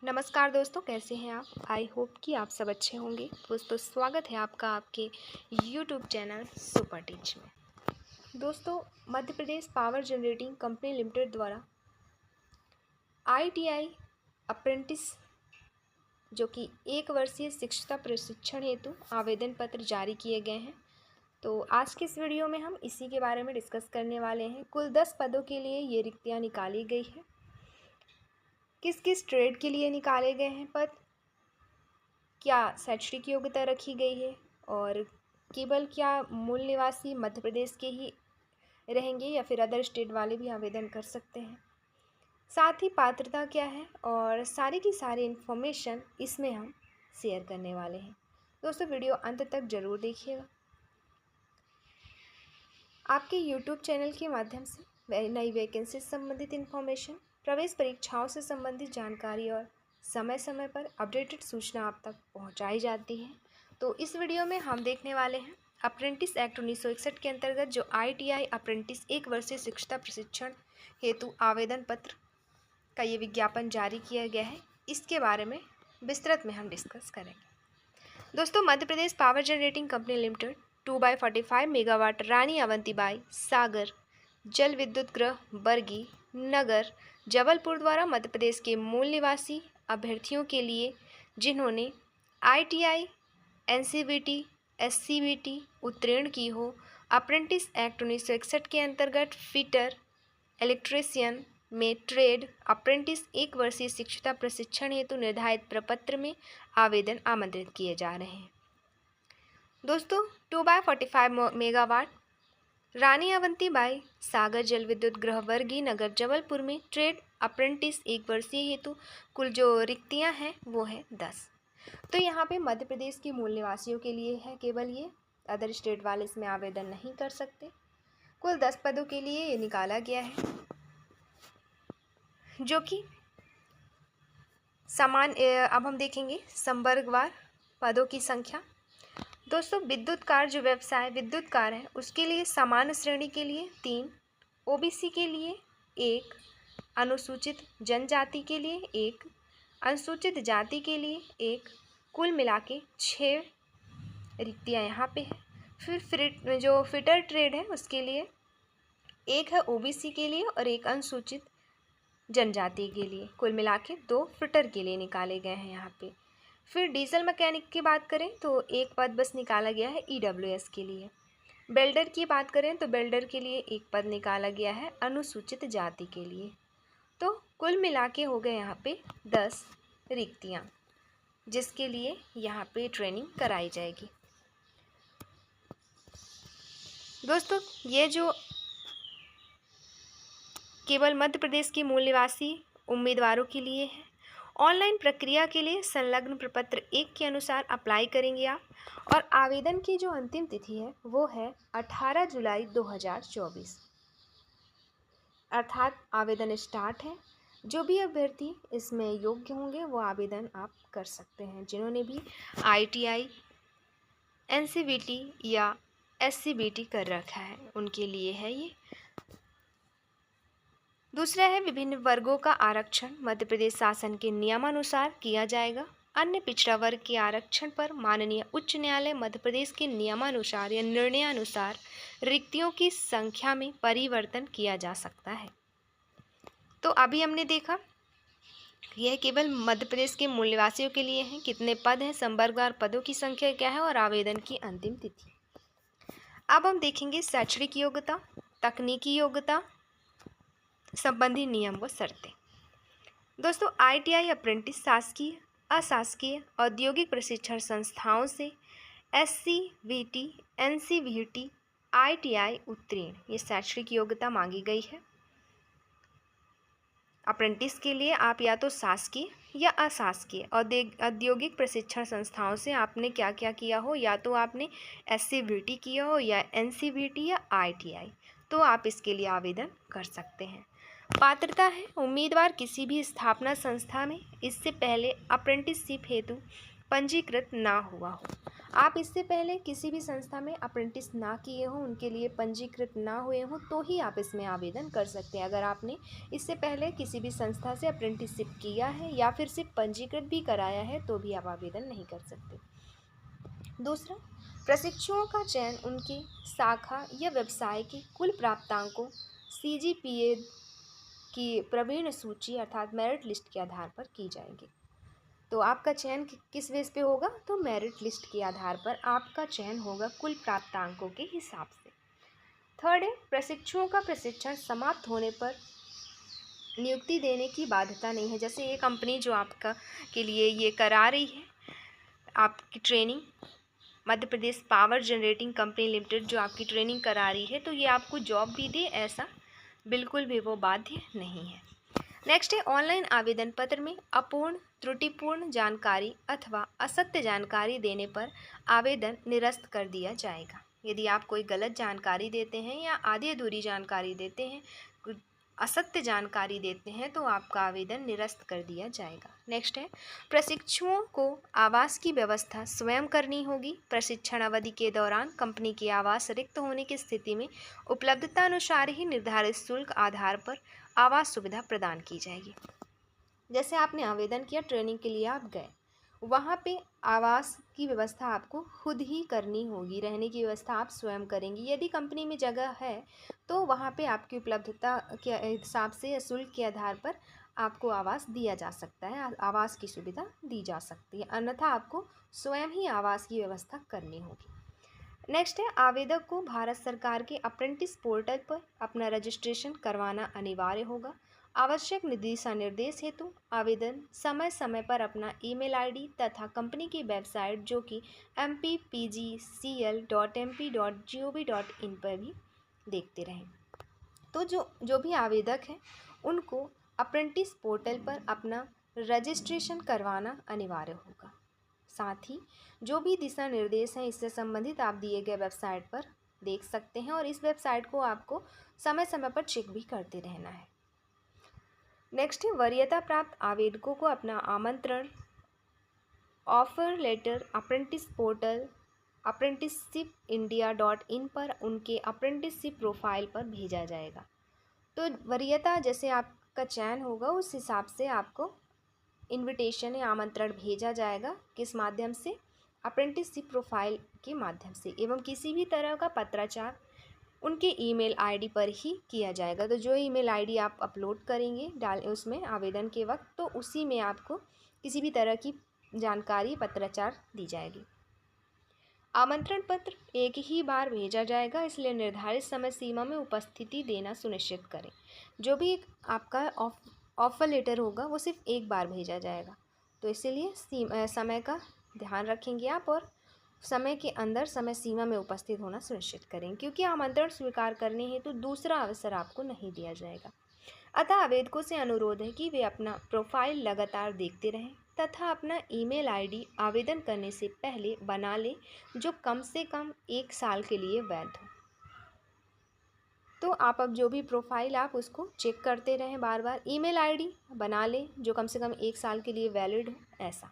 नमस्कार दोस्तों, कैसे हैं आप। आई होप कि आप सब अच्छे होंगे। दोस्तों, स्वागत है आपका आपके यूट्यूब चैनल सुपर टीच में। दोस्तों, Madhya Pradesh power generating company limited द्वारा ITI अप्रेंटिस जो कि 1 वर्षीय शिक्षकता प्रशिक्षण हेतु आवेदन पत्र जारी किए गए हैं। तो आज के इस वीडियो में हम इसी के बारे में डिस्कस करने वाले हैं। कुल 10 पदों के लिए ये रिक्तियाँ निकाली गई है। किस किस ट्रेड के लिए निकाले गए हैं पद, क्या शैक्षणिक योग्यता रखी गई है और केवल क्या मूल निवासी मध्य प्रदेश के ही रहेंगे या फिर अदर स्टेट वाले भी आवेदन कर सकते हैं। साथ ही पात्रता क्या है और सारी की सारी इन्फॉर्मेशन इसमें हम शेयर करने वाले हैं। दोस्तों, वीडियो अंत तक ज़रूर देखिएगा। आपके यूट्यूब चैनल के माध्यम से नई वैकेंसी से संबंधित इन्फॉर्मेशन, प्रवेश परीक्षाओं से संबंधित जानकारी और समय समय पर अपडेटेड सूचना आप तक पहुंचाई जाती है। तो इस वीडियो में हम देखने वाले हैं अप्रेंटिस एक्ट 1961 के अंतर्गत जो ITI अप्रेंटिस 1 वर्षीय शिक्षकता प्रशिक्षण हेतु आवेदन पत्र का ये विज्ञापन जारी किया गया है, इसके बारे में विस्तृत में हम डिस्कस करेंगे। दोस्तों, Madhya Pradesh power generating company limited 2/45 megawatt Rani Avantibai Sagar जल विद्युत गृह बरगी नगर जबलपुर द्वारा मध्य प्रदेश के मूल निवासी अभ्यर्थियों के लिए जिन्होंने ITI NCVT SCVT उत्तीर्ण की हो, अप्रेंटिस एक्ट 1961 के अंतर्गत फिटर इलेक्ट्रीशियन में ट्रेड अप्रेंटिस 1 वर्षीय शिक्षकता प्रशिक्षण हेतु निर्धारित प्रपत्र में आवेदन आमंत्रित किए जा रहे हैं। दोस्तों, 2/45 मेगावाट रानी अवंतीबाई सागर जल विद्युत गृह वर्गी नगर जबलपुर में ट्रेड अप्रेंटिस 1 वर्षीय हेतु कुल जो रिक्तियां हैं वो है 10। तो यहाँ पे मध्य प्रदेश के मूल निवासियों के लिए है केवल ये, अदर स्टेट वाले इसमें आवेदन नहीं कर सकते। कुल 10 पदों के लिए ये निकाला गया है, जो कि समान। अब हम देखेंगे संवर्गवार पदों की संख्या। दोस्तों, विद्युत कार जो व्यवसाय विद्युत कार है उसके लिए सामान्य श्रेणी के लिए 3, OBC के लिए 1, अनुसूचित जनजाति के लिए 1, अनुसूचित जाति के लिए 1, कुल मिला के 6 रिक्तियाँ यहाँ पे है। फिर जो फिटर ट्रेड है उसके लिए 1 है OBC के लिए और 1 अनुसूचित जनजाति के लिए, कुल मिला के 2 फिटर के लिए निकाले गए हैं यहाँ पे। फिर डीजल मैकेनिक की बात करें तो 1 पद बस निकाला गया है EWS के लिए। बेल्डर की बात करें तो बेल्डर के लिए 1 पद निकाला गया है अनुसूचित जाति के लिए। तो कुल मिला के हो गए यहाँ पे 10 रिक्तियाँ, जिसके लिए यहाँ पे ट्रेनिंग कराई जाएगी। दोस्तों, ये जो केवल मध्य प्रदेश के मूल निवासी उम्मीदवारों के लिए है। ऑनलाइन प्रक्रिया के लिए संलग्न प्रपत्र 1 के अनुसार अप्लाई करेंगे आप, और आवेदन की जो अंतिम तिथि है वो है 18 जुलाई 2024, अर्थात आवेदन स्टार्ट है। जो भी अभ्यर्थी इसमें योग्य होंगे वो आवेदन आप कर सकते हैं, जिन्होंने भी ITI NCVT या SCVT कर रखा है उनके लिए है ये। दूसरा है विभिन्न वर्गों का आरक्षण मध्य प्रदेश शासन के नियमानुसार किया जाएगा। अन्य पिछड़ा वर्ग के आरक्षण पर माननीय उच्च न्यायालय मध्य प्रदेश के नियमानुसार या निर्णयानुसार रिक्तियों की संख्या में परिवर्तन किया जा सकता है। तो अभी हमने देखा यह केवल मध्य प्रदेश के मूल निवासियों के लिए है। कितने पद हैं, संवर्गवार पदों की संख्या क्या है और आवेदन की अंतिम तिथि। अब हम देखेंगे शैक्षणिक योग्यता, तकनीकी योग्यता संबंधी नियम व शर्तें। दोस्तों, ITI अप्रेंटिस शासकीय अशासकीय औद्योगिक प्रशिक्षण संस्थाओं से SCVT NCVT ITI उत्तीर्ण ये शैक्षणिक योग्यता मांगी गई है। अप्रेंटिस के लिए आप या तो शासकीय या अशासकीय औद्योगिक प्रशिक्षण संस्थाओं से आपने क्या क्या किया हो, या तो आपने SCVT किया हो या NCVT या ITI, तो आप इसके लिए आवेदन कर सकते हैं। पात्रता है उम्मीदवार किसी भी स्थापना संस्था में इससे पहले अप्रेंटिसशिप हेतु पंजीकृत ना हुआ हो। आप इससे पहले किसी भी संस्था में अप्रेंटिस ना किए हों, उनके लिए पंजीकृत ना हुए हों, तो ही आप इसमें आवेदन कर सकते हैं। अगर आपने इससे पहले किसी भी संस्था से अप्रेंटिसशिप किया है या फिर सिर्फ पंजीकृत भी कराया है तो भी आप आवेदन नहीं कर सकते। दूसरा, प्रशिक्षुओं का चयन उनकी शाखा या व्यवसाय के कुल प्राप्तांकों CGPA की प्रवीण सूची अर्थात मेरिट लिस्ट के आधार पर की जाएगी। तो आपका चयन किस बेस पे होगा? तो मेरिट लिस्ट के आधार पर आपका चयन होगा कुल प्राप्तांकों के हिसाब से। थर्ड है, प्रशिक्षुओं का प्रशिक्षण समाप्त होने पर नियुक्ति देने की बाध्यता नहीं है। जैसे ये कंपनी जो आपका के लिए ये करा रही है आपकी ट्रेनिंग, मध्य Pradesh power generating company limited जो आपकी ट्रेनिंग करा रही है, तो ये आपको जॉब भी दे ऐसा बिल्कुल भी वो बाध्य नहीं है। नेक्स्ट है, ऑनलाइन आवेदन पत्र में अपूर्ण, त्रुटिपूर्ण जानकारी अथवा असत्य जानकारी देने पर आवेदन निरस्त कर दिया जाएगा। यदि आप कोई गलत जानकारी देते हैं या आधी अधूरी जानकारी देते हैं, असत्य जानकारी देते हैं, तो आपका आवेदन निरस्त कर दिया जाएगा। नेक्स्ट है, प्रशिक्षुओं को आवास की व्यवस्था स्वयं करनी होगी। प्रशिक्षण अवधि के दौरान कंपनी के आवास रिक्त होने की स्थिति में उपलब्धता अनुसार ही निर्धारित शुल्क आधार पर आवास सुविधा प्रदान की जाएगी। जैसे आपने आवेदन किया, ट्रेनिंग के लिए आप गए, वहाँ पे आवास की व्यवस्था आपको खुद ही करनी होगी, रहने की व्यवस्था आप स्वयं करेंगी। यदि कंपनी में जगह है तो वहाँ पे आपकी उपलब्धता के हिसाब से या शुल्क के आधार पर आपको आवास दिया जा सकता है, आवास की सुविधा दी जा सकती है, अन्यथा आपको स्वयं ही आवास की व्यवस्था करनी होगी। नेक्स्ट है, आवेदक को भारत सरकार के अप्रेंटिस पोर्टल पर अपना रजिस्ट्रेशन करवाना अनिवार्य होगा। आवश्यक दिशा निर्देश हेतु आवेदन समय समय पर अपना ईमेल आईडी तथा कंपनी की वेबसाइट जो कि mpgcl.mp.gov.in पर भी देखते रहें। तो जो भी आवेदक हैं उनको अप्रेंटिस पोर्टल पर अपना रजिस्ट्रेशन करवाना अनिवार्य होगा। साथ ही जो भी दिशा निर्देश हैं इससे संबंधित आप दिए गए वेबसाइट पर देख सकते हैं और इस वेबसाइट को आपको समय समय पर चेक भी करते रहना है। नेक्स्ट है, वरीयता प्राप्त आवेदकों को अपना आमंत्रण offer letter apprentice portal apprenticeshipindia.in पर उनके अप्रेंटिसशिप प्रोफाइल पर भेजा जाएगा। तो वरीयता जैसे आपका चयन होगा उस हिसाब से आपको इनविटेशन या आमंत्रण भेजा जाएगा। किस माध्यम से? अप्रेंटिसशिप प्रोफाइल के माध्यम से, एवं किसी भी तरह का पत्राचार उनके ईमेल आईडी पर ही किया जाएगा। तो जो ईमेल आईडी आप अपलोड करेंगे उसमें आवेदन के वक्त, तो उसी में आपको किसी भी तरह की जानकारी पत्राचार दी जाएगी। आमंत्रण पत्र एक ही बार भेजा जाएगा, इसलिए निर्धारित समय सीमा में उपस्थिति देना सुनिश्चित करें। जो भी आपका ऑफर लेटर होगा वो सिर्फ एक बार भेजा जाएगा, तो इसीलिए समय का ध्यान रखेंगे आप और समय के अंदर समय सीमा में उपस्थित होना सुनिश्चित करें, क्योंकि आमंत्रण स्वीकार करने हेतु दूसरा अवसर आपको नहीं दिया जाएगा। अतः आवेदकों से अनुरोध है कि वे अपना प्रोफाइल लगातार देखते रहें तथा अपना ईमेल आईडी आवेदन करने से पहले बना लें जो कम से कम 1 साल के लिए वैध हो। तो आप अब जो भी प्रोफाइल आप उसको चेक करते रहें, बार बार ईमेल आईडी बना लें जो कम से कम 1 साल के लिए वैलिड हो ऐसा।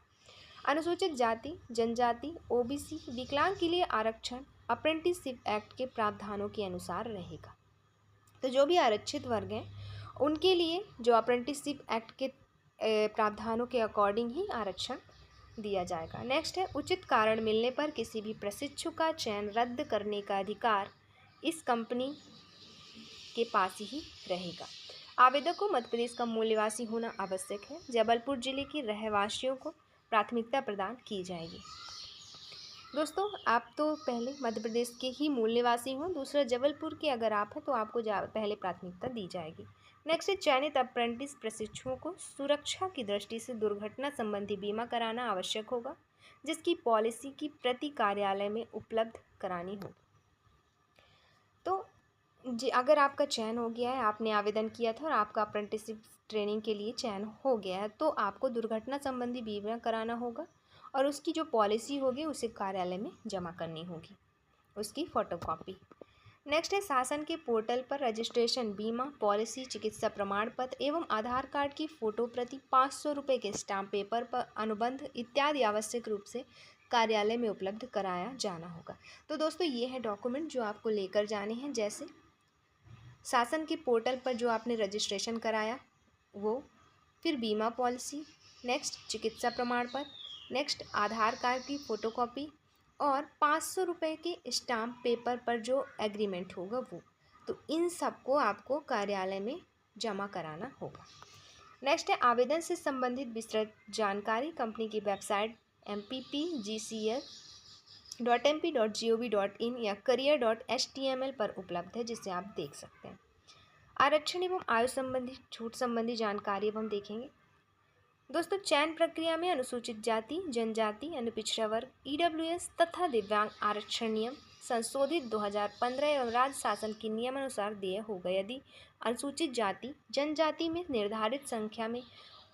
अनुसूचित जाति, जनजाति, ओबीसी, विकलांग के लिए आरक्षण अप्रेंटिसशिप एक्ट के प्रावधानों के अनुसार रहेगा। तो जो भी आरक्षित वर्ग हैं उनके लिए जो अप्रेंटिसशिप एक्ट के प्रावधानों के अकॉर्डिंग ही आरक्षण दिया जाएगा। नेक्स्ट है, उचित कारण मिलने पर किसी भी प्रशिक्षु का चयन रद्द करने का अधिकार इस कंपनी के पास ही रहेगा। आवेदक को मध्य प्रदेश का मूल निवासी होना आवश्यक है। जबलपुर जिले के रहवासियों को प्राथमिकता प्रदान की जाएगी। दोस्तों, आप तो पहले मध्य प्रदेश के ही मूल निवासी हों, दूसरा जबलपुर के अगर आप हैं तो आपको पहले प्राथमिकता दी जाएगी। नेक्स्ट है, चयनित अप्रेंटिस प्रशिक्षुओं को सुरक्षा की दृष्टि से दुर्घटना संबंधी बीमा कराना आवश्यक होगा, जिसकी पॉलिसी की प्रति कार्यालय में उपलब्ध करानी होगी। तो अगर आपका चयन हो गया है, आपने आवेदन किया था और आपका अप्रेंटिसशिप ट्रेनिंग के लिए चयन हो गया है, तो आपको दुर्घटना संबंधी बीमा कराना होगा और उसकी जो पॉलिसी होगी उसे कार्यालय में जमा करनी होगी, उसकी फ़ोटोकॉपी। नेक्स्ट है, शासन के पोर्टल पर रजिस्ट्रेशन, बीमा पॉलिसी, चिकित्सा प्रमाण पत्र एवं आधार कार्ड की फ़ोटो प्रति 500 रुपये के स्टाम्प पेपर पर अनुबंध इत्यादि आवश्यक रूप से कार्यालय में उपलब्ध कराया जाना होगा। तो दोस्तों ये है डॉक्यूमेंट जो आपको लेकर जाने हैं, जैसे शासन के पोर्टल पर जो आपने रजिस्ट्रेशन कराया वो, फिर बीमा पॉलिसी, नेक्स्ट चिकित्सा प्रमाण पत्र, नेक्स्ट आधार कार्ड की फ़ोटोकॉपी और 500 रुपये के स्टाम्प पेपर पर जो एग्रीमेंट होगा वो। तो इन सबको आपको कार्यालय में जमा कराना होगा। नेक्स्ट है आवेदन से संबंधित विस्तृत जानकारी कंपनी की वेबसाइट mppgcl.mp.gov.in या career.html पर उपलब्ध है, जिसे आप देख सकते हैं। आरक्षण एवं आयु संबंधी छूट संबंधी जानकारी अब हम देखेंगे। दोस्तों चयन प्रक्रिया में अनुसूचित जाति, जनजाति, अनुपिछड़ा वर्ग, ईडब्ल्यूएस तथा दिव्यांग आरक्षण नियम संशोधित 2015 एवं राज्य शासन के नियमानुसार देय होगा। यदि अनुसूचित जाति, जनजाति में निर्धारित संख्या में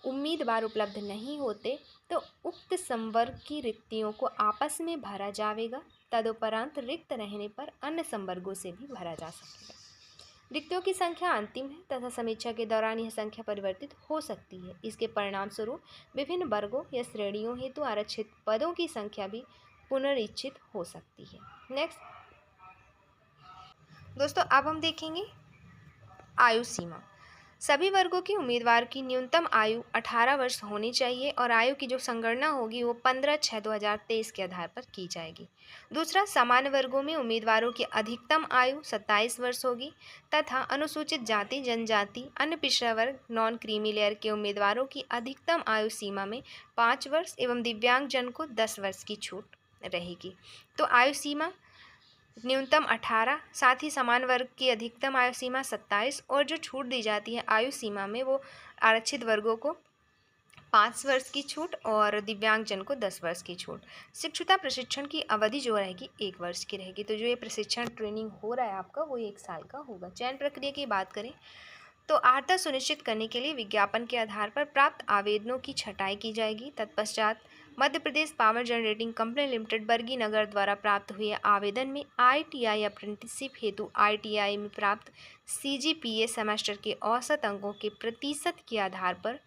उम्मीदवार उपलब्ध नहीं होते तो उक्त संवर्ग की रिक्तियों को आपस में भरा जाएगा। तदुपरांत रिक्त रहने पर अन्य संवर्गों से भी भरा जा सकेगा। रिक्तियों की संख्या अंतिम है तथा समीक्षा के दौरान यह संख्या परिवर्तित हो सकती है। इसके परिणाम स्वरूप विभिन्न वर्गों या श्रेणियों हेतु आरक्षित पदों की संख्या भी पुनरीक्षित हो सकती है। नेक्स्ट दोस्तों अब हम देखेंगे आयु सीमा। सभी वर्गों के उम्मीदवार की न्यूनतम आयु 18 वर्ष होनी चाहिए और आयु की जो संगणना होगी वो 15/6/2023 के आधार पर की जाएगी। दूसरा, सामान्य वर्गों में उम्मीदवारों की अधिकतम आयु 27 वर्ष होगी तथा अनुसूचित जाति, जनजाति, अन्य पिछड़ा वर्ग, नॉन क्रीमी लेयर के उम्मीदवारों की अधिकतम आयु सीमा में 5 वर्ष एवं दिव्यांगजन को 10 वर्ष की छूट रहेगी। तो आयु सीमा न्यूनतम 18, साथ ही समान वर्ग की अधिकतम आयु सीमा 27 और जो छूट दी जाती है आयु सीमा में वो आरक्षित वर्गों को 5 वर्ष की छूट और दिव्यांगजन को 10 वर्ष की छूट। शिक्षुता प्रशिक्षण की अवधि जो रहेगी 1 वर्ष की रहेगी। तो जो ये प्रशिक्षण ट्रेनिंग हो रहा है आपका वो 1 साल का होगा। चयन प्रक्रिया की बात करें तो अर्हता सुनिश्चित करने के लिए विज्ञापन के आधार पर प्राप्त आवेदनों की छँटाई की जाएगी। तत्पश्चात Madhya Pradesh power generating company limited Bargi Nagar द्वारा प्राप्त हुए आवेदन में ITI अप्रेंटिसशिप हेतु ITI में प्राप्त CGPA सेमेस्टर के औसत अंकों के प्रतिशत के आधार पर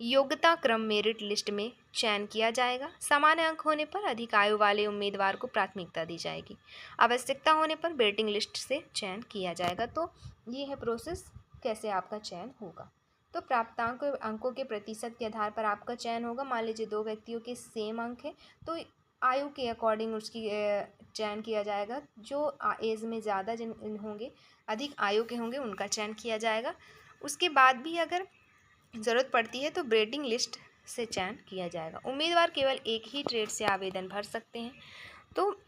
योग्यता क्रम मेरिट लिस्ट में चयन किया जाएगा। सामान्य अंक होने पर अधिक आयु वाले उम्मीदवार को प्राथमिकता दी जाएगी। आवश्यकता होने पर वेटिंग लिस्ट से चयन किया जाएगा। तो ये है प्रोसेस कैसे आपका चयन होगा। तो प्राप्तांक अंकों के प्रतिशत के आधार पर आपका चयन होगा। मान लीजिए 2 व्यक्तियों के सेम अंक है तो आयु के अकॉर्डिंग उसकी चयन किया जाएगा। जो एज में ज़्यादा जिन होंगे, अधिक आयु के होंगे, उनका चयन किया जाएगा। उसके बाद भी अगर ज़रूरत पड़ती है तो वेटिंग लिस्ट से चयन किया जाएगा। उम्मीदवार केवल एक ही ट्रेड से आवेदन भर सकते हैं। तो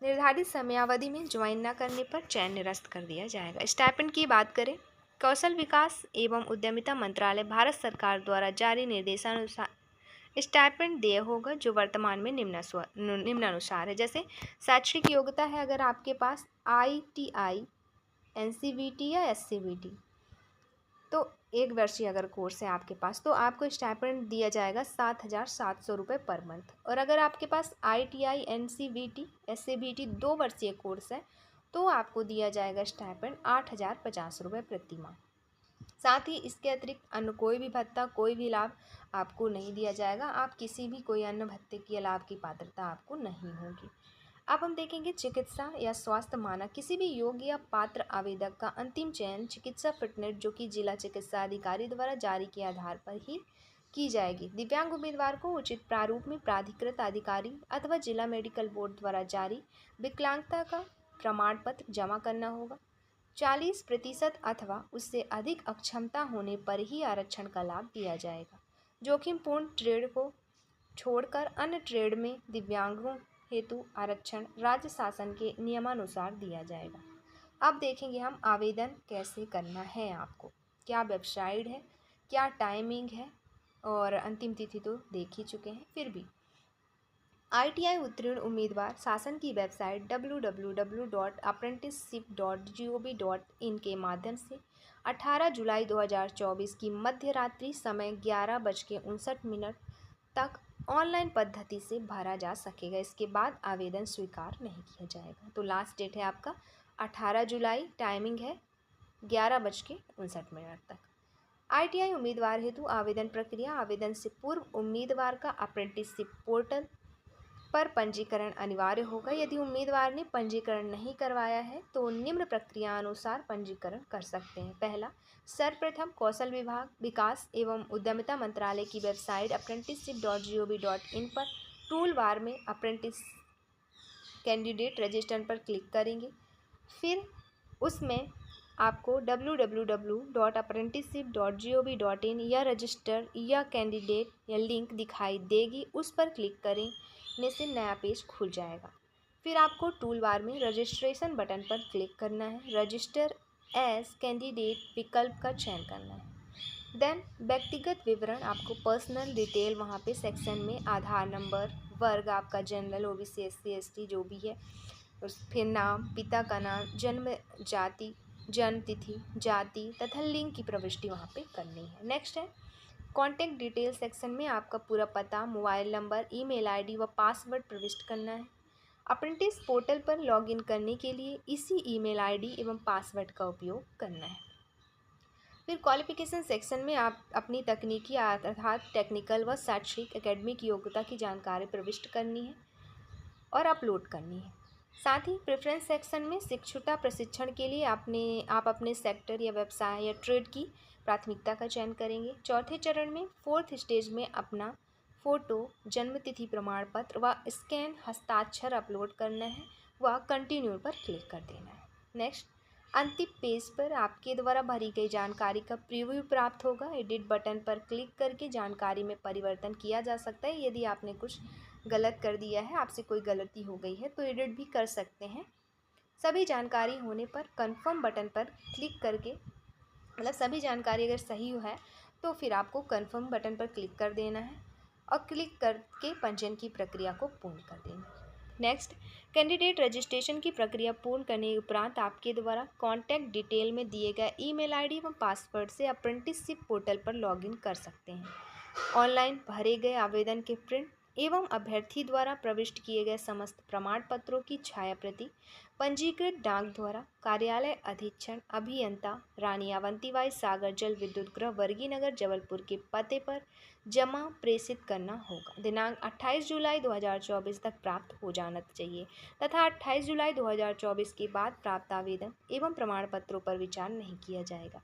निर्धारित समयावधि में ज्वाइन न करने पर चयन निरस्त कर दिया जाएगा। स्टाइपेंड की बात करें, कौशल विकास एवं उद्यमिता मंत्रालय भारत सरकार द्वारा जारी निर्देशानुसार स्टाइपेंड देय होगा, जो वर्तमान में निम्नानुसार है। जैसे शैक्षणिक योग्यता है अगर आपके पास ITI, NCVT या SCVT, तो 1 वर्षीय अगर कोर्स है आपके पास तो आपको स्टाइपेंड दिया जाएगा 7,700 रुपये पर मंथ। और अगर आपके पास ITI, NCVT, SCVT 2 वर्षीय कोर्स है तो आपको दिया जाएगा स्टाइपेंड 8,050 रुपये प्रति माह। साथ ही इसके अतिरिक्त अन्य कोई भी भत्ता, कोई भी लाभ आपको नहीं दिया जाएगा। आप किसी भी कोई अन्य भत्ते के लाभ की पात्रता आपको नहीं होगी। अब हम देखेंगे चिकित्सा या स्वास्थ्य मानक। किसी भी योग्य या पात्र आवेदक का अंतिम चयन चिकित्सा फिटनेस जो कि जिला चिकित्सा अधिकारी द्वारा जारी के आधार पर ही की जाएगी। दिव्यांग उम्मीदवार को उचित प्रारूप में प्राधिकृत अधिकारी अथवा जिला मेडिकल बोर्ड द्वारा जारी विकलांगता का प्रमाण पत्र जमा करना होगा। 40% अथवा उससे अधिक अक्षमता होने पर ही आरक्षण का लाभ दिया जाएगा। जोखिमपूर्ण ट्रेड को छोड़कर अन्य ट्रेड में दिव्यांगों हेतु आरक्षण राज्य शासन के नियमानुसार दिया जाएगा। अब देखेंगे हम आवेदन कैसे करना है आपको, क्या वेबसाइट है, क्या टाइमिंग है, और अंतिम तिथि तो देख ही चुके हैं। फिर भी ITI उत्तीर्ण उम्मीदवार शासन की वेबसाइट www.apprenticeship.gov.in के माध्यम से 18 जुलाई 2024 की मध्य रात्रि समय 11:59 तक ऑनलाइन पद्धति से भरा जा सकेगा। इसके बाद आवेदन स्वीकार नहीं किया जाएगा। तो लास्ट डेट है आपका 18 जुलाई, टाइमिंग है 11:59 तक। ITI उम्मीदवार हेतु आवेदन प्रक्रिया। आवेदन से पूर्व उम्मीदवार का अप्रेंटिसशिप पोर्टल पर पंजीकरण अनिवार्य होगा। यदि उम्मीदवार ने पंजीकरण नहीं करवाया है तो निम्न प्रक्रिया अनुसार पंजीकरण कर सकते हैं। पहला, सर्वप्रथम कौशल विभाग, विकास एवं उद्यमिता मंत्रालय की वेबसाइट apprenticeship.gov.in पर टूल बार में अप्रेंटिस कैंडिडेट रजिस्टर पर क्लिक करेंगे। फिर उसमें आपको www.apprenticeship.gov.in या रजिस्टर या कैंडिडेट या लिंक दिखाई देगी, उस पर क्लिक करने से नया पेज खुल जाएगा। फिर आपको टूल बार में रजिस्ट्रेशन बटन पर क्लिक करना है। रजिस्टर एज कैंडिडेट विकल्प का चयन करना है। देन व्यक्तिगत विवरण, आपको पर्सनल डिटेल वहाँ पे सेक्शन में आधार नंबर, वर्ग आपका जनरल, OBC, SC, ST जो भी है, फिर नाम, पिता का नाम, जन्म जाति, जन्म तिथि, जाति तथा लिंग की प्रविष्टि वहाँ पे करनी है। नेक्स्ट है कॉन्टैक्ट डिटेल सेक्शन में आपका पूरा पता, मोबाइल नंबर, ईमेल ID व पासवर्ड प्रविष्ट करना है। अप्रेंटिस पोर्टल पर लॉगिन करने के लिए इसी ईमेल ID एवं पासवर्ड का उपयोग करना है। फिर क्वालिफिकेशन सेक्शन में आप अपनी तकनीकी अर्थात टेक्निकल व शैक्षिक एकेडमिक योग्यता की जानकारी प्रविष्ट करनी है और अपलोड करनी है। साथ ही प्रेफरेंस सेक्शन में शिक्षुता प्रशिक्षण के लिए आप अपने सेक्टर या व्यवसाय या ट्रेड की प्राथमिकता का चयन करेंगे। चौथे चरण में फोर्थ स्टेज में अपना फ़ोटो, जन्मतिथि प्रमाण पत्र व स्कैन हस्ताक्षर अपलोड करना है व कंटिन्यू पर क्लिक कर देना है। नेक्स्ट, अंतिम पेज पर आपके द्वारा भरी गई जानकारी का प्रीव्यू प्राप्त होगा। एडिट बटन पर क्लिक करके जानकारी में परिवर्तन किया जा सकता है। यदि आपने कुछ गलत कर दिया है, आपसे कोई गलती हो गई है तो एडिट भी कर सकते हैं। सभी जानकारी होने पर कंफर्म बटन पर क्लिक करके, मतलब सभी जानकारी अगर सही है तो फिर आपको कंफर्म बटन पर क्लिक कर देना है और क्लिक करके पंजीयन की प्रक्रिया को पूर्ण कर देना है। नेक्स्ट, कैंडिडेट रजिस्ट्रेशन की प्रक्रिया पूर्ण करने के उपरांत आपके द्वारा कॉन्टैक्ट डिटेल में दिए गए ईमेल ID व पासवर्ड से अप्रेंटिसशिप पोर्टल पर लॉगिन कर सकते हैं। ऑनलाइन भरे गए आवेदन के प्रिंट एवं अभ्यर्थी द्वारा प्रविष्ट किए गए समस्त प्रमाण पत्रों की छाया प्रति पंजीकृत डाक द्वारा कार्यालय अधीक्षण अभियंता रानी अवंतीबाई सागर जल विद्युत गृह वर्गी नगर जबलपुर के पते पर जमा प्रेषित करना होगा। दिनांक 28 जुलाई 2024 तक प्राप्त हो जाना चाहिए तथा 28 जुलाई 2024 के बाद प्राप्त आवेदन एवं प्रमाण पत्रों पर विचार नहीं किया जाएगा।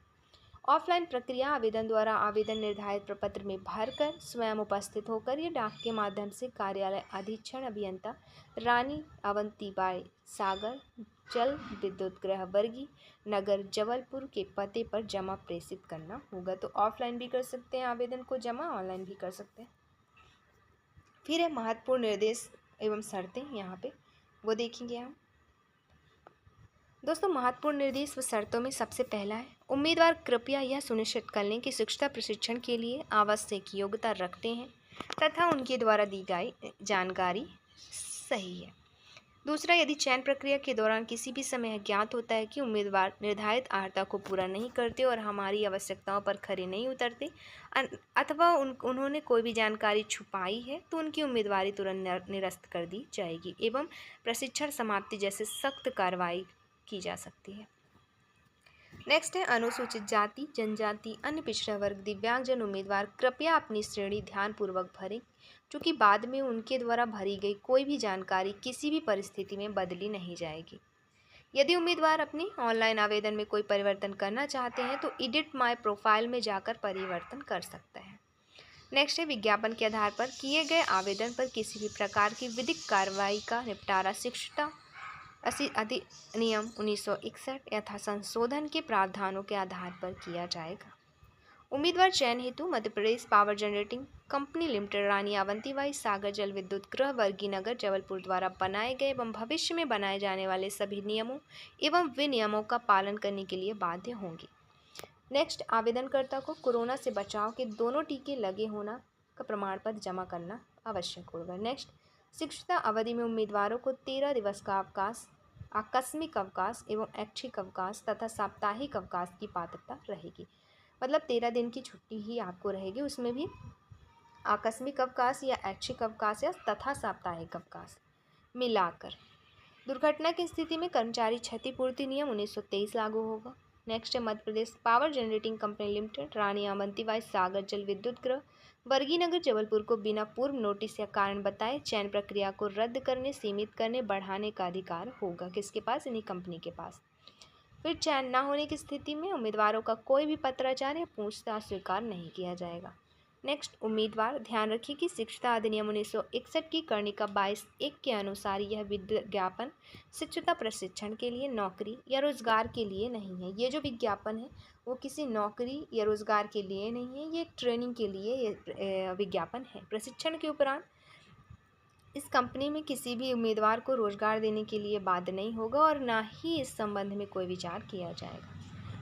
ऑफलाइन प्रक्रिया, आवेदन द्वारा आवेदन निर्धारित प्रपत्र में भरकर स्वयं उपस्थित होकर या डाक के माध्यम से कार्यालय अधीक्षण अभियंता रानी अवंतीबाई सागर जल विद्युत गृह वर्गी नगर जबलपुर के पते पर जमा प्रेषित करना होगा। तो ऑफलाइन भी कर सकते हैं आवेदन को जमा, ऑनलाइन भी कर सकते हैं। फिर है महत्वपूर्ण निर्देश एवं शर्तें, यहाँ पे वो देखेंगे हम। दोस्तों, महत्वपूर्ण निर्देश व शर्तों में सबसे पहला है, उम्मीदवार कृपया यह सुनिश्चित कर लें कि शिक्षुता प्रशिक्षण के लिए आवश्यक योग्यता रखते हैं तथा उनके द्वारा दी गई जानकारी सही है। दूसरा, यदि चयन प्रक्रिया के दौरान किसी भी समय ज्ञात होता है कि उम्मीदवार निर्धारित अर्हता को पूरा नहीं करते और हमारी आवश्यकताओं पर खरे नहीं उतरते अथवा उन्होंने कोई भी जानकारी छुपाई है तो उनकी उम्मीदवारी तुरंत निरस्त कर दी जाएगी एवं प्रशिक्षण समाप्ति जैसे सख्त कार्रवाई की जा सकती है। नेक्स्ट है, अनुसूचित जाति, जनजाति, अन्य पिछड़ा वर्ग, दिव्यांगजन उम्मीदवार कृपया अपनी श्रेणी ध्यानपूर्वक भरें, क्योंकि बाद में उनके द्वारा भरी गई कोई भी जानकारी किसी भी परिस्थिति में बदली नहीं जाएगी। यदि उम्मीदवार अपनी ऑनलाइन आवेदन में कोई परिवर्तन करना चाहते हैं तो एडिट माय प्रोफाइल में जाकर परिवर्तन कर सकता है। नेक्स्ट है, विज्ञापन के आधार पर किए गए आवेदन पर किसी भी प्रकार की विधिक कार्रवाई का निपटारा शिक्षुता अधिनियम 1961 यथा संशोधन के प्रावधानों के आधार पर किया जाएगा। उम्मीदवार चयन हेतु मध्य Pradesh power generating company limited रानी अवंतीबाई सागर जल विद्युत गृह वर्गी नगर जबलपुर द्वारा बनाए गए एवं भविष्य में बनाए जाने वाले सभी नियमों एवं विनियमों का पालन करने के लिए बाध्य होंगे। नेक्स्ट, आवेदनकर्ता को कोरोना से बचाव के दोनों टीके लगे होना का प्रमाण पत्र जमा करना आवश्यक होगा। नेक्स्ट, शिक्षुता अवधि में उम्मीदवारों को 13 दिवस का अवकाश, आकस्मिक अवकाश एवं ऐच्छिक अवकाश तथा साप्ताहिक अवकाश की पात्रता रहेगी। मतलब 13 दिन की छुट्टी ही आपको रहेगी, उसमें भी आकस्मिक अवकाश या ऐच्छिक अवकाश या तथा साप्ताहिक अवकाश मिलाकर। दुर्घटना की स्थिति में कर्मचारी क्षतिपूर्ति नियम 1923 लागू होगा। नेक्स्ट है मध्य Pradesh power generating company limited रानी अवंतीबाई सागर जल विद्युत गृह वर्गीनगर जबलपुर को बिना पूर्व नोटिस या कारण बताए चयन प्रक्रिया को रद्द करने, सीमित करने, बढ़ाने का अधिकार होगा। किसके पास? इन्हीं कंपनी के पास। फिर चयन न होने की स्थिति में उम्मीदवारों का कोई भी पत्राचार या पूछताछ स्वीकार नहीं किया जाएगा। नेक्स्ट, उम्मीदवार ध्यान रखिए कि शिक्षता अधिनियम 1961 की कर्णिका 22(1) के अनुसार यह विज्ञापन शिक्षता प्रशिक्षण के लिए, नौकरी या रोजगार के लिए नहीं है। ये जो विज्ञापन है वो किसी नौकरी या रोजगार के लिए नहीं है, ये एक ट्रेनिंग के लिए ये विज्ञापन है। प्रशिक्षण के उपरांत इस कंपनी में किसी भी उम्मीदवार को रोजगार देने के लिए बाध्य नहीं होगा और ना ही इस संबंध में कोई विचार किया जाएगा।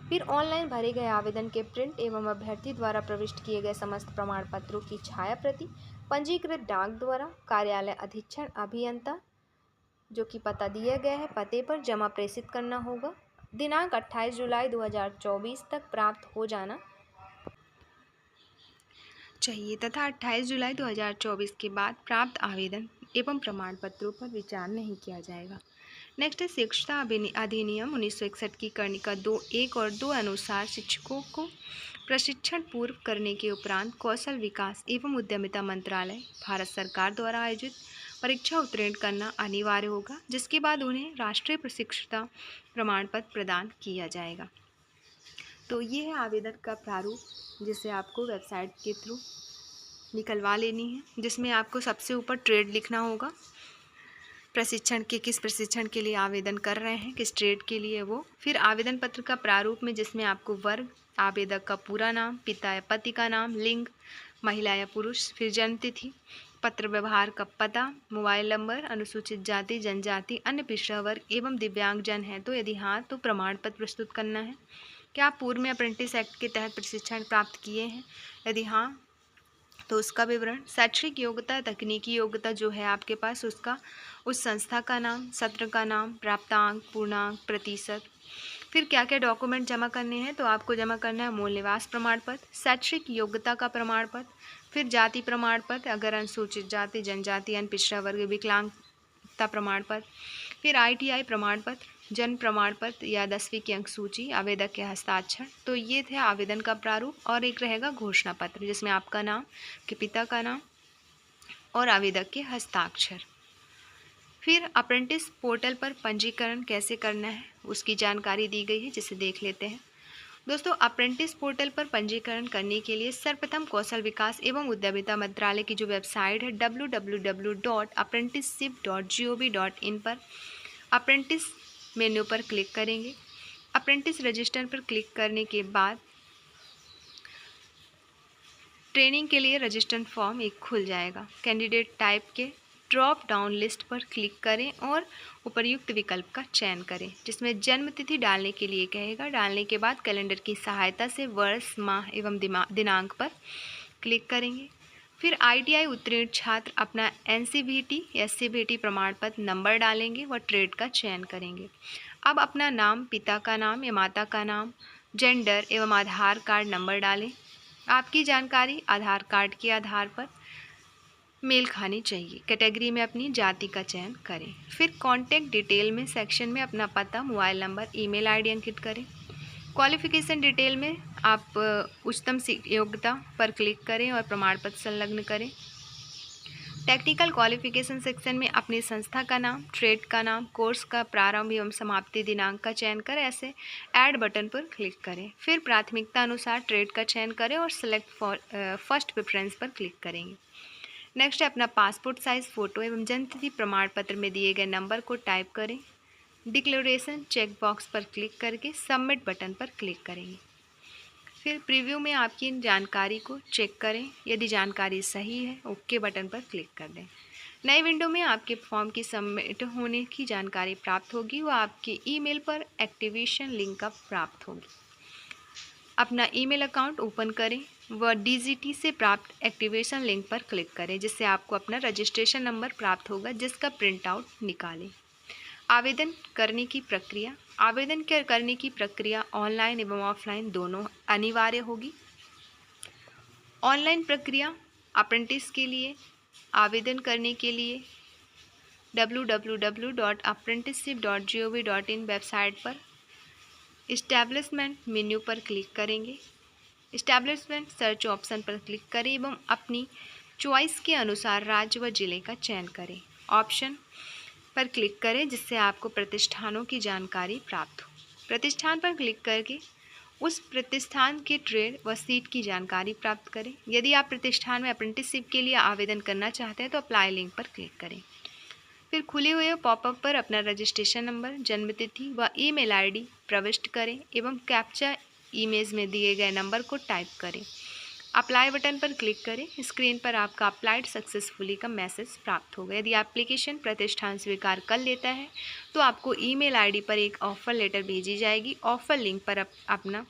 फिर ऑनलाइन भरे गए आवेदन के प्रिंट एवं अभ्यर्थी द्वारा प्रविष्ट किए गए समस्त प्रमाण पत्रों की छाया प्रति पंजीकृत डाक द्वारा कार्यालय अधीक्षण अभियंता जो कि पता दिया गया है पते पर जमा प्रेषित करना होगा। दिनांक 28 जुलाई 2024 तक प्राप्त हो जाना चाहिए तथा 28 जुलाई 2024 के बाद प्राप्त आवेदन एवं प्रमाण पत्रों पर विचार नहीं किया जाएगा। नेक्स्ट है शिक्षता अधिनियम 1961 की कर्णिका 2(1) और 2 अनुसार शिक्षकों को प्रशिक्षण पूर्व करने के उपरांत कौशल विकास एवं उद्यमिता मंत्रालय भारत सरकार द्वारा आयोजित परीक्षा उत्तीर्ण करना अनिवार्य होगा, जिसके बाद उन्हें राष्ट्रीय प्रशिक्षुता प्रमाण पत्र प्रदान किया जाएगा। तो ये है आवेदन का प्रारूप जिसे आपको वेबसाइट के थ्रू निकलवा लेनी है, जिसमें आपको सबसे ऊपर ट्रेड लिखना होगा, प्रशिक्षण के किस प्रशिक्षण के लिए आवेदन कर रहे हैं, किस ट्रेड के लिए वो। फिर आवेदन पत्र का प्रारूप में जिसमें आपको वर्ग, आवेदक का पूरा नाम, पिता या पति का नाम, लिंग महिला या पुरुष, फिर जन्म तिथि, पत्र व्यवहार का पता, मोबाइल नंबर, अनुसूचित जाति जनजाति, अन्य पिछड़ा वर्ग एवं दिव्यांगजन है तो यदि हाँ तो प्रमाण पत्र प्रस्तुत करना है। क्या आप पूर्व में अप्रेंटिस एक्ट के तहत प्रशिक्षण प्राप्त किए हैं? यदि हाँ तो उसका विवरण, शैक्षिक योग्यता, तकनीकी योग्यता जो है आपके पास उसका, उस संस्था का नाम, सत्र का नाम, प्राप्तांक, पूर्णांक, प्रतिशत। फिर क्या क्या डॉक्यूमेंट जमा करने हैं तो आपको जमा करना है मूल निवास प्रमाण पत्र, शैक्षिक योग्यता का प्रमाण पत्र, फिर जाति प्रमाण पत्र अगर अनुसूचित जाति जनजाति अन्य पिछड़ा वर्ग विकलांगता प्रमाण पत्र, फिर ITI प्रमाण पत्र, जन्म प्रमाण पत्र या 10वीं की अंक सूची, आवेदक के हस्ताक्षर। तो ये थे आवेदन का प्रारूप। और एक रहेगा घोषणा पत्र जिसमें आपका नाम, के पिता का नाम और आवेदक के हस्ताक्षर। फिर अप्रेंटिस पोर्टल पर पंजीकरण कैसे करना है उसकी जानकारी दी गई है, जिसे देख लेते हैं। दोस्तों, अप्रेंटिस पोर्टल पर पंजीकरण करने के लिए सर्वप्रथम कौशल विकास एवं उद्यमिता मंत्रालय की जो वेबसाइट है www.apprenticeship.gov.in पर अप्रेंटिस मेन्यू पर क्लिक करेंगे। अप्रेंटिस रजिस्टर पर क्लिक करने के बाद ट्रेनिंग के लिए रजिस्टर फॉर्म एक खुल जाएगा। कैंडिडेट टाइप के ड्रॉप डाउन लिस्ट पर क्लिक करें और उपर्युक्त विकल्प का चयन करें, जिसमें जन्म तिथि डालने के लिए कहेगा। डालने के बाद कैलेंडर की सहायता से वर्ष, माह एवं दिनांक पर क्लिक करेंगे। फिर ITI उत्तीर्ण छात्र अपना NCVT या CVT प्रमाण पत्र नंबर डालेंगे व ट्रेड का चयन करेंगे। अब अपना नाम, पिता का नाम या माता का नाम, जेंडर एवं आधार कार्ड नंबर डालें। आपकी जानकारी आधार कार्ड के आधार पर मेल खानी चाहिए। कैटेगरी में अपनी जाति का चयन करें। फिर कॉन्टैक्ट डिटेल में सेक्शन में अपना पता, मोबाइल नंबर, ईमेल ID अंकित करें। क्वालिफिकेशन डिटेल में आप उच्चतम योग्यता पर क्लिक करें और प्रमाण पत्र संलग्न करें। टेक्निकल क्वालिफिकेशन सेक्शन में अपनी संस्था का नाम, ट्रेड का नाम, कोर्स का प्रारंभ एवं समाप्ति दिनांक का चयन करें। ऐसे ऐड बटन पर क्लिक करें। फिर प्राथमिकता अनुसार ट्रेड का चयन करें और सेलेक्ट फर्स्ट प्रेफरेंस पर क्लिक करेंगे। नेक्स्ट है अपना पासपोर्ट साइज फ़ोटो एवं जन्मतिथि प्रमाण पत्र में दिए गए नंबर को टाइप करें। डिक्लेरेशन चेक बॉक्स पर क्लिक करके सबमिट बटन पर क्लिक करेंगे। फिर प्रीव्यू में आपकी जानकारी को चेक करें। यदि जानकारी सही है ओके बटन पर क्लिक कर दें। नई विंडो में आपके फॉर्म की सबमिट होने की जानकारी प्राप्त होगी। वह आपके ईमेल पर एक्टिवेशन लिंक का प्राप्त होगी। अपना ईमेल अकाउंट ओपन करें व DGT से प्राप्त एक्टिवेशन लिंक पर क्लिक करें, जिससे आपको अपना रजिस्ट्रेशन नंबर प्राप्त होगा, जिसका प्रिंट आउट निकालें। आवेदन करने की प्रक्रिया। आवेदन करने की प्रक्रिया ऑनलाइन एवं ऑफलाइन दोनों अनिवार्य होगी। ऑनलाइन प्रक्रिया अप्रेंटिस के लिए आवेदन करने के लिए www.apprenticeship.gov.in वेबसाइट पर इस्टेब्लिशमेंट मेन्यू पर क्लिक करेंगे। इस्टेब्लिशमेंट सर्च ऑप्शन पर क्लिक करें एवं अपनी चॉइस के अनुसार राज्य व जिले का चयन करें। ऑप्शन पर क्लिक करें जिससे आपको प्रतिष्ठानों की जानकारी प्राप्त हो। प्रतिष्ठान पर क्लिक करके उस प्रतिष्ठान के ट्रेड व सीट की जानकारी प्राप्त करें। यदि आप प्रतिष्ठान में अप्रेंटिसशिप के लिए आवेदन करना चाहते हैं तो अप्लाई लिंक पर क्लिक करें। फिर खुले हुए पॉपअप पर अपना रजिस्ट्रेशन नंबर, जन्मतिथि व ईमेल आईडी प्रविष्ट करें एवं कैप्चा इमेज में दिए गए नंबर को टाइप करें। अप्लाई बटन पर क्लिक करें। स्क्रीन पर आपका अप्लाइड सक्सेसफुली का मैसेज प्राप्त होगा। यदि एप्लीकेशन प्रतिष्ठान स्वीकार कर लेता है तो आपको ईमेल आईडी पर एक ऑफ़र लेटर भेजी जाएगी। ऑफ़र लिंक पर अपना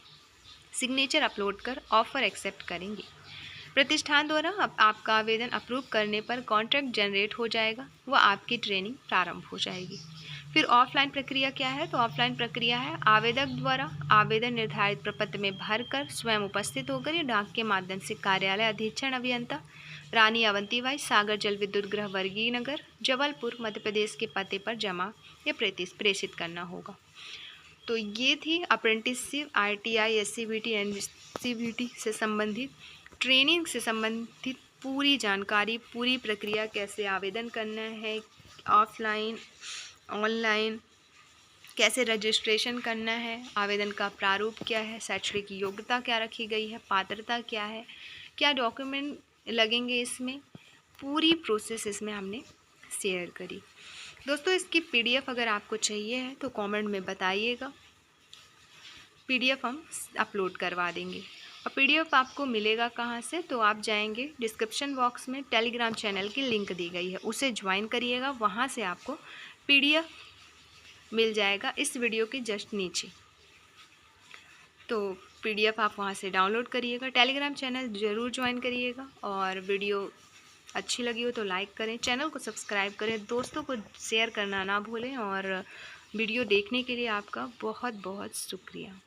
सिग्नेचर अपलोड कर ऑफ़र एक्सेप्ट करेंगे। प्रतिष्ठान द्वारा आपका आवेदन अप्रूव करने पर कॉन्ट्रैक्ट जनरेट हो जाएगा व आपकी ट्रेनिंग प्रारंभ हो जाएगी। फिर ऑफलाइन प्रक्रिया क्या है? तो ऑफलाइन प्रक्रिया है आवेदक द्वारा आवेदन निर्धारित प्रपत्र में भरकर स्वयं उपस्थित होकर या डाक के माध्यम से कार्यालय अधीक्षण अभियंता रानी अवंतीबाई, सागर जल विद्युत गृह, वर्गीय नगर, जबलपुर, मध्य प्रदेश के पते पर जमा या प्रेषित करना होगा। तो ये थी अप्रेंटिसशिप, ITI, SCVT, NCVT से संबंधित ट्रेनिंग से संबंधित पूरी जानकारी, पूरी प्रक्रिया, कैसे आवेदन करना है, ऑफलाइन ऑनलाइन कैसे रजिस्ट्रेशन करना है, आवेदन का प्रारूप क्या है, शैक्षणिक योग्यता क्या रखी गई है, पात्रता क्या है, क्या डॉक्यूमेंट लगेंगे, इसमें पूरी प्रोसेस इसमें हमने शेयर करी। दोस्तों इसकी PDF अगर आपको चाहिए है तो कमेंट में बताइएगा, PDF हम अपलोड करवा देंगे। और PDF आपको मिलेगा कहाँ से? तो आप जाएंगे डिस्क्रिप्शन बॉक्स में, टेलीग्राम चैनल की लिंक दी गई है, उसे ज्वाइन करिएगा, वहाँ से आपको PDF मिल जाएगा इस वीडियो के जस्ट नीचे। तो PDF आप वहाँ से डाउनलोड करिएगा। टेलीग्राम चैनल ज़रूर ज्वाइन करिएगा और वीडियो अच्छी लगी हो तो लाइक करें, चैनल को सब्सक्राइब करें, दोस्तों को शेयर करना ना भूलें और वीडियो देखने के लिए आपका बहुत बहुत शुक्रिया।